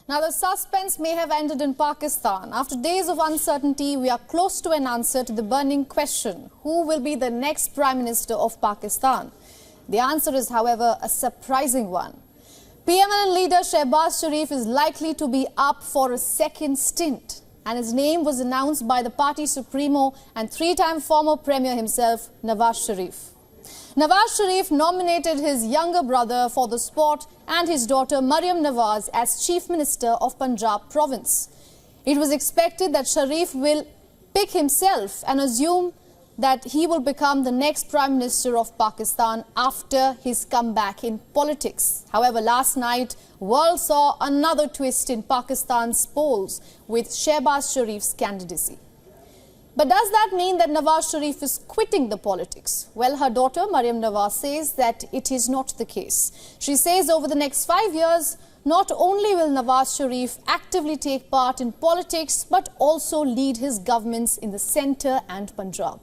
Now, the suspense may have ended in Pakistan. After days of uncertainty, we are close to an answer to the burning question: who will be the next Prime Minister of Pakistan? The answer is, however, a surprising one. PMLN leader Shehbaz Sharif is likely to be up for a second stint, and his name was announced by the party supremo and three-time former Premier himself, Nawaz Sharif. Nawaz Sharif nominated his younger brother for the spot and his daughter Maryam Nawaz as Chief Minister of Punjab province. It was expected that Sharif will pick himself and assume that he will become the next Prime Minister of Pakistan after his comeback in politics. However, last night, world saw another twist in Pakistan's polls with Shehbaz Sharif's candidacy. But does that mean that Nawaz Sharif is quitting the politics? Well, her daughter Maryam Nawaz says that it is not the case. She says over the next 5 years, not only will Nawaz Sharif actively take part in politics, but also lead his governments in the centre and Punjab.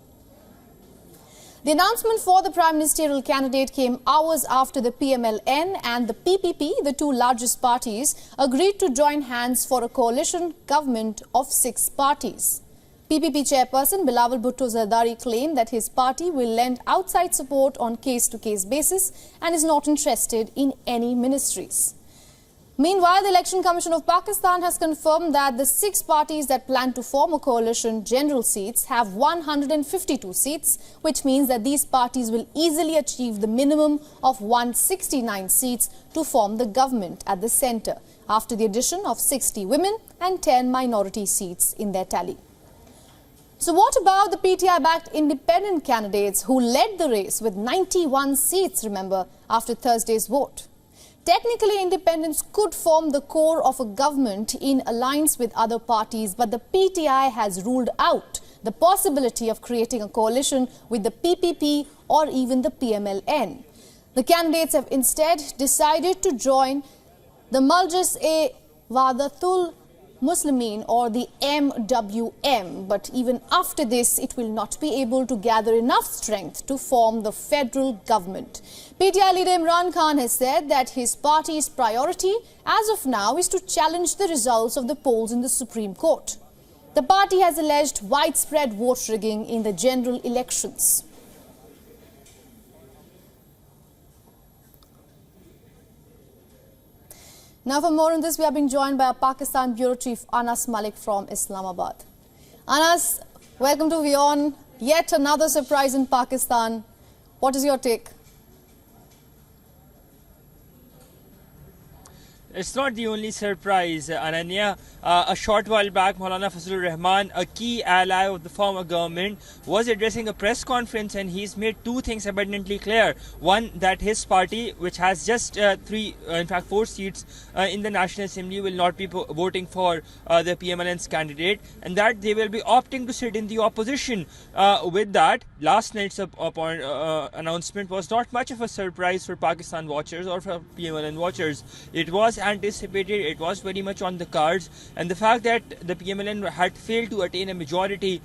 The announcement for the Prime Ministerial candidate came hours after the PMLN and the PPP, the two largest parties, agreed to join hands for a coalition government of 6 parties. PPP chairperson Bilawal Bhutto Zardari claimed that his party will lend outside support on case-to-case basis and is not interested in any ministries. Meanwhile, the Election Commission of Pakistan has confirmed that the 6 parties that plan to form a coalition general seats have 152 seats, which means that these parties will easily achieve the minimum of 169 seats to form the government at the centre, after the addition of 60 women and 10 minority seats in their tally. So what about the PTI-backed independent candidates who led the race with 91 seats, remember, after Thursday's vote? Technically, independents could form the core of a government in alliance with other parties, but the PTI has ruled out the possibility of creating a coalition with the PPP or even the PMLN. The candidates have instead decided to join the Wadatul Muslimin or the MWM, but even after this, it will not be able to gather enough strength to form the federal government. PTI leader Imran Khan has said that his party's priority as of now is to challenge the results of the polls in the Supreme Court. The party has alleged widespread vote rigging in the general elections. Now, for more on this, we are being joined by our Pakistan Bureau Chief Anas Malik from Islamabad. Anas, welcome to WION. Yet another surprise in Pakistan. What is your take? It's not the only surprise, Ananya. A short while back, Maulana Fazlur Rahman, a key ally of the former government, was addressing a press conference, and he's made 2 things abundantly clear. One, that his party, which has just 4 seats in the National Assembly, will not be voting for the PMLN's candidate, and that they will be opting to sit in the opposition. With that, last night's announcement was not much of a surprise for Pakistan watchers or for PMLN watchers. It was anticipated, it was very much on the cards, and the fact that the PMLN had failed to attain a majority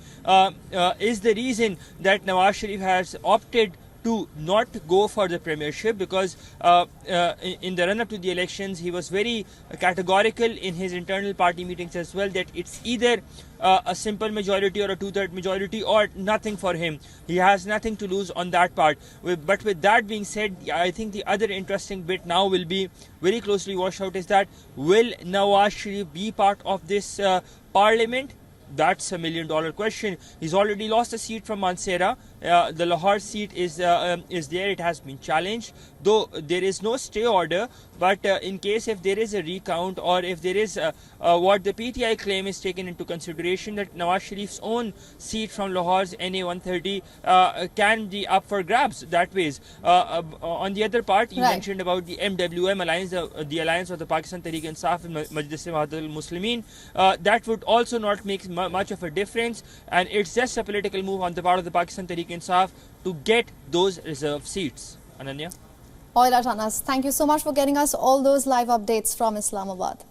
is the reason that Nawaz Sharif has opted to not go for the premiership, because in the run-up to the elections, he was very categorical in his internal party meetings as well, that it's either a simple majority or a 2/3 majority or nothing for him. He has nothing to lose on that part. But with that being said, I think the other interesting bit now will be very closely watched out is that will Nawaz Sharif be part of this parliament? That's a $1 million question. He's already lost a seat from Mansehra. The Lahore seat is there. It has been challenged, though there is no stay order. But in case if there is a recount, or if there is what the PTI claim is taken into consideration, that Nawaz Sharif's own seat from Lahore's NA 130 can be up for grabs that ways. On the other part, you mentioned about the MWM alliance, the alliance of the Pakistan Tehreek-e-Insaf and Wadatul Muslimin. That would also not make much of a difference, and it's just a political move on the part of the Pakistan Tehreek-e-Insaf to get those reserved seats. Ananya? All right, Anas. Thank you so much for getting us all those live updates from Islamabad.